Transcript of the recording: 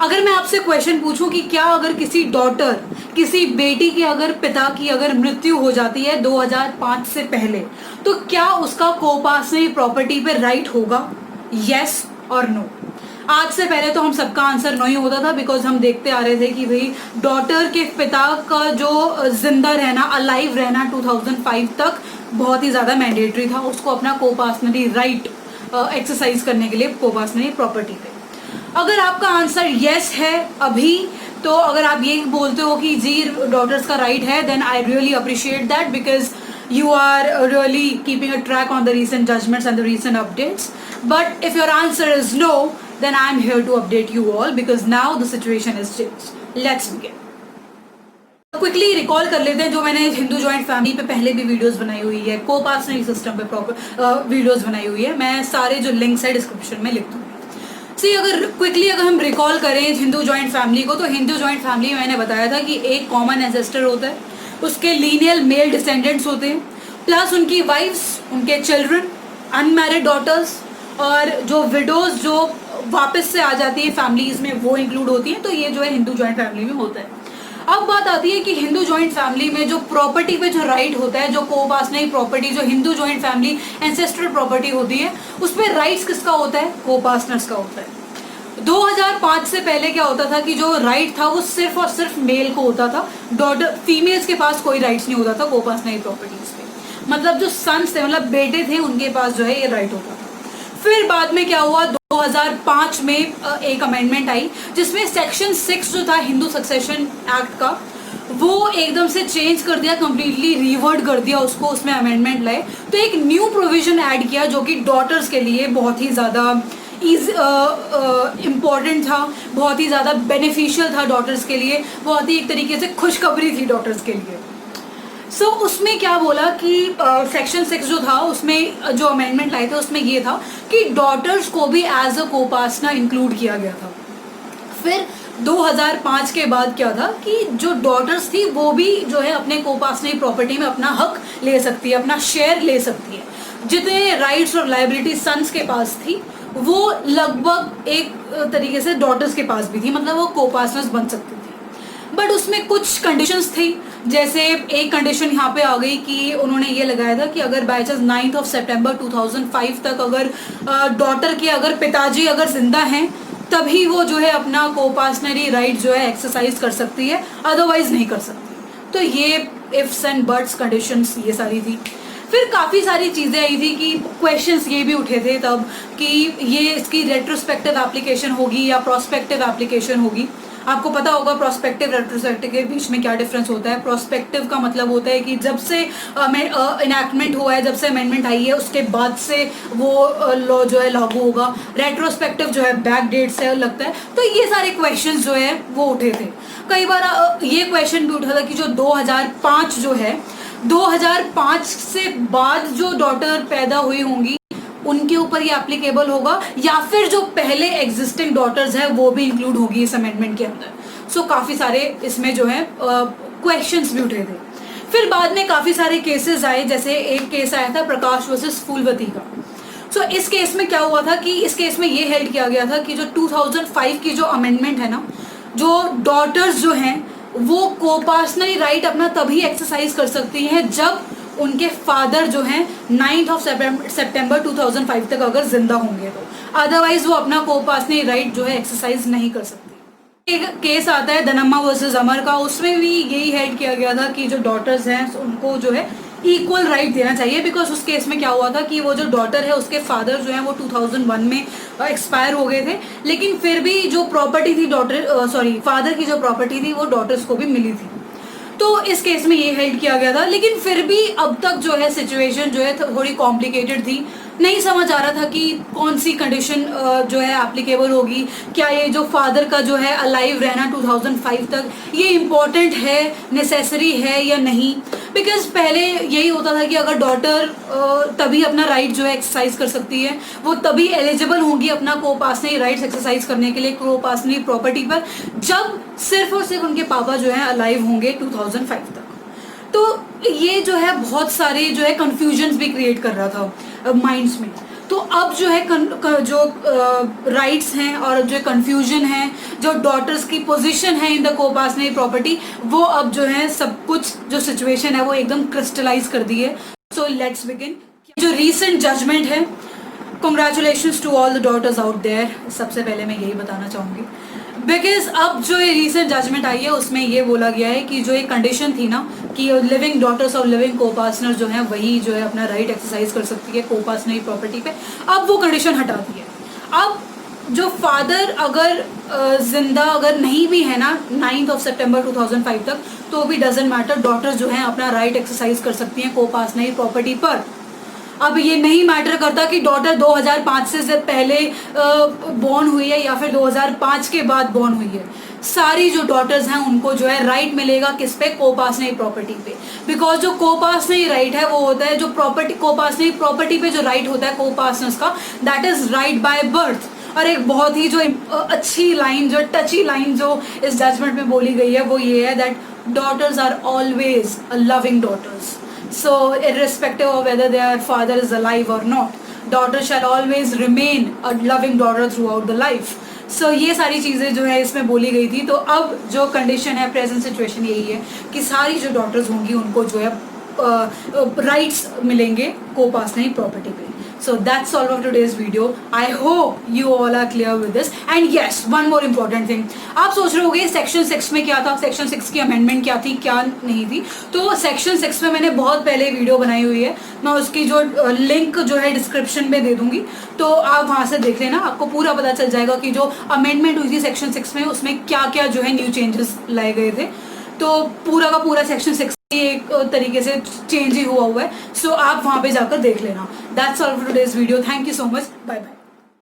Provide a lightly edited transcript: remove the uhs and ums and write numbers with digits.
अगर मैं आपसे क्वेश्चन पूछूं कि क्या अगर किसी डॉटर, किसी बेटी की अगर पिता की अगर मृत्यु हो जाती है 2005 से पहले, तो क्या उसका कोपासनी प्रॉपर्टी पे राइट होगा? यस और नो? आज से पहले तो हम सबका आंसर नहीं होता था, बिकॉज हम देखते आ रहे थे कि भाई डॉटर के पिता का जो जिंदा रहना, अलाइव रहना 2005 तक बहुत ही ज़्यादा मैंडेटरी था उसको अपना कोपासनरी राइट एक्सरसाइज करने के लिए कोपासनरी प्रॉपर्टी पे। अगर आपका आंसर यस है अभी, तो अगर आप ये बोलते हो कि जी डॉटर्स का राइट है, then I really appreciate that, because you are really keeping a track on the recent judgments and the recent updates. But if your answer is no, then I'm here to update you all, because now the situation has changed. Let's begin. Quickly recall कर लेते हैं जो मैंने Hindu joint family पे पहले भी videos बनाई हुई है, कोपासनरी सिस्टम पे प्रॉपर वीडियोस बनाई हुई है, मैं सारे जो लिंक्स है डिस्क्रिप्शन में लिख दूंगी। सी अगर क्विकली अगर हम रिकॉल करें हिंदू जॉइंट फैमिली को, तो हिंदू जॉइंट फैमिली में मैंने बताया था कि एक कॉमन एंसेस्टर होता है, उसके लीनियल मेल डिसेंडेंट्स होते हैं, प्लस उनकी वाइफ्स, उनके चिल्ड्रन, अनमैरिड डॉटर्स, और जो विडोज जो वापस से आ जाती है फैमिलीज में वो इंक्लूड होती हैं। तो ये जो है हिंदू जॉइंट फैमिली में होता है। अब बात आती है कि हिंदू जॉइंट फैमिली में जो प्रॉपर्टी पे जो राइट होता है, जो कोपासनरी प्रॉपर्टी, जो Hindu joint family ancestral property होती है, उस पर राइट्स किसका होता है? कोपासनर्स का होता है। 2005 से पहले क्या होता था कि जो राइट था वो सिर्फ और सिर्फ मेल को होता था, डॉटर फीमेल्स के पास कोई राइट्स नहीं होता था कोपासनरी प्रॉपर्टीज पे। मतलब जो सन्स थे, मतलब बेटे थे, उनके पास जो है ये राइट होता था। फिर बाद में क्या हुआ, 2005 में एक अमेंडमेंट आई जिसमें सेक्शन 6 जो था हिंदू सक्सेशन एक्ट का, वो एकदम से चेंज कर दिया, कंप्लीटली रिवर्ट कर दिया उसको, उसमें अमेंडमेंट लाए। तो एक न्यू प्रोविजन ऐड किया जो कि डॉटर्स के लिए बहुत ही ज़्यादा इम्पॉर्टेंट था, बहुत ही ज़्यादा बेनिफिशियल था डॉटर्स के लिए, बहुत ही एक तरीके से खुशखबरी थी डॉटर्स के लिए। सो उसमें क्या बोला कि सेक्शन 6 जो था उसमें जो अमेंडमेंट लाए थे उसमें ये था कि डॉटर्स को भी एज अ कोपासना इंक्लूड किया गया था। फिर 2005 के बाद क्या था कि जो डॉटर्स थी वो भी जो है अपने कोपासनरी प्रॉपर्टी में अपना हक ले सकती है, अपना शेयर ले सकती है। जितने राइट्स और लायबिलिटी सन्स के पास थी वो लगभग एक तरीके से डॉटर्स के पास भी थी, मतलब वो कोपासनर्स बन सकती थी। बट उसमें कुछ कंडीशंस थी, जैसे एक कंडीशन यहाँ पे आ गई कि उन्होंने ये लगाया था कि अगर बाई चांस 9 सितंबर 2005 तक अगर डॉटर के अगर पिताजी अगर जिंदा हैं तभी वो जो है अपना कोपासनरी राइट जो है एक्सरसाइज कर सकती है, अदरवाइज नहीं कर सकती। तो ये इफ्स एंड बट्स कंडीशंस ये सारी थी। फिर काफ़ी सारी चीज़ें आई थी कि क्वेश्चंस ये भी उठे थे तब कि ये इसकी रेट्रोस्पेक्टिव एप्लीकेशन होगी या प्रोस्पेक्टिव एप्लीकेशन होगी। आपको पता होगा प्रोस्पेक्टिव रेट्रोस्पेक्टिव के बीच में क्या डिफरेंस होता है। प्रोस्पेक्टिव का मतलब होता है कि जब से इनैक्टमेंट हुआ है, जब से अमेंडमेंट आई है उसके बाद से वो लॉ जो है लागू होगा। रेट्रोस्पेक्टिव जो है बैक डेट से लगता है। तो ये सारे क्वेश्चंस जो है वो उठे थे। कई बार ये क्वेश्चन भी उठा था कि जो 2005 जो है, 2005 से बाद जो डॉटर पैदा हुई होंगी उनके ऊपर ये एप्लीकेबल होगा या फिर जो पहले एग्जिस्टिंग डॉटर्स है वो भी इंक्लूड होगी इस अमेंडमेंट के अंदर। सो काफ़ी सारे इसमें जो है क्वेश्चंस भी उठे थे। फिर बाद में काफ़ी सारे केसेस आए, जैसे एक केस आया था प्रकाश वर्सेस फूलवती का। सो इस केस में क्या हुआ था कि इस केस में ये हेल्ड किया गया था कि जो 2005 की जो अमेंडमेंट है ना, जो डॉटर्स जो हैं वो कोपासनरी राइट अपना तभी एक्सरसाइज कर सकती हैं जब उनके फादर जो हैं 9 सितंबर 2005 तक अगर जिंदा होंगे, तो अदरवाइज वो अपना कोपासनरी राइट जो है एक्सरसाइज नहीं कर सकती। एक केस आता है धनम्मा वर्सेस अमर का, उसमें भी यही हेल्ड किया गया था कि जो डॉटर्स हैं उनको जो है इक्वल राइट देना चाहिए। बिकॉज उस केस में क्या हुआ था कि वो जो डॉटर है उसके फादर जो है वो 2001 में एक्सपायर हो गए थे, लेकिन फिर भी जो प्रॉपर्टी थी फादर की जो प्रॉपर्टी थी वो डॉटर्स को भी मिली थी। तो इस केस में ये हेल्ड किया गया था, लेकिन फिर भी अब तक जो है सिचुएशन जो है थोड़ी कॉम्प्लिकेटेड थी। नहीं समझ आ रहा था कि कौन सी कंडीशन जो है एप्लीकेबल होगी। क्या ये जो फादर का जो है अलाइव रहना 2005 तक ये इम्पोर्टेंट है, नेसेसरी है या नहीं। बिकॉज पहले यही होता था कि अगर डॉटर तभी अपना राइट जो है एक्सरसाइज कर सकती है, वो तभी एलिजिबल होंगी अपना कोपासनरी राइट्स एक्सरसाइज करने के लिए कोपासनरी प्रॉपर्टी पर, जब सिर्फ और सिर्फ उनके पापा जो है अलाइव होंगे 2005 तक। तो ये जो है बहुत सारे जो है कन्फ्यूजन्स भी क्रिएट कर रहा था माइंड्स में। तो अब जो है जो राइट्स हैं और जो कंफ्यूजन है, जो डॉटर्स की पोजीशन है इन द कोपासनरी प्रॉपर्टी, वो अब जो है सब कुछ जो सिचुएशन है वो एकदम क्रिस्टलाइज कर दी है. So let's begin. जो रीसेंट जजमेंट है, congratulations to all the daughters out there. सबसे पहले मैं यही बताना चाहूँगी, बिकॉज अब जो ये रीसेंट जजमेंट आई है उसमें ये बोला गया है कि जो एक कंडीशन थी ना कि लिविंग डॉटर्स और लिविंग कोपार्टनर जो है वही जो है अपना राइट एक्सरसाइज कर सकती है कोपार्टनरी प्रॉपर्टी पे, अब वो कंडीशन हटा दी है. अब जो फादर अगर जिंदा अगर नहीं भी है ना 9 सितंबर 2005 तक, तो भी डजेंट मैटर, डॉटर्स जो है अपना राइट एक्सरसाइज कर सकती हैं कोपार्टनरी प्रॉपर्टी पर. अब ये नहीं मैटर करता कि डॉटर 2005 से पहले बॉर्न हुई है या फिर 2005 के बाद बॉर्न हुई है. सारी जो डॉटर्स हैं उनको जो है राइट मिलेगा किस पे, कोपासनरी प्रॉपर्टी पे. बिकॉज जो कोपासनरी राइट है वो होता है जो प्रॉपर्टी कोपासनरी प्रॉपर्टी पे जो राइट होता है कोपासनर्स का, that is right by birth. और एक बहुत ही जो अच्छी लाइन, जो टची लाइन जो इस जजमेंट में बोली गई है वो ये है that daughters are always loving daughters. So irrespective of whether their father is alive or not, daughter shall always remain a loving daughter throughout the life. So ये सारी चीज़ें जो है इसमें बोली गई थी. तो अब जो कंडीशन है, प्रेजेंट सिचुएशन यही है कि सारी जो डॉटर्स होंगी उनको जो है राइट्स मिलेंगे कोपासनरी प्रॉपर्टी पे. So that's all of today's video. I hope you all are clear with this. And yes, one more important thing. आप सोच रहे होंगे सेक्शन 6 में क्या था, सेक्शन 6 की अमेंडमेंट क्या थी, क्या नहीं थी. तो सेक्शन 6 में मैंने बहुत पहले वीडियो बनाई हुई है, मैं उसकी जो लिंक जो है डिस्क्रिप्शन में दे दूंगी, तो आप वहाँ से देख लेना. आपको पूरा पता चल जाएगा कि जो अमेंडमेंट हुई थी सेक्शन 6 में उसमें क्या क्या जो है न्यू चेंजेस लाए गए थे. तो पूरा का पूरा सेक्शन 6 एक तरीके से चेंज ही हुआ है. सो आप वहाँ पे जाकर देख लेना. That's all for today's video. Thank you so much. Bye bye.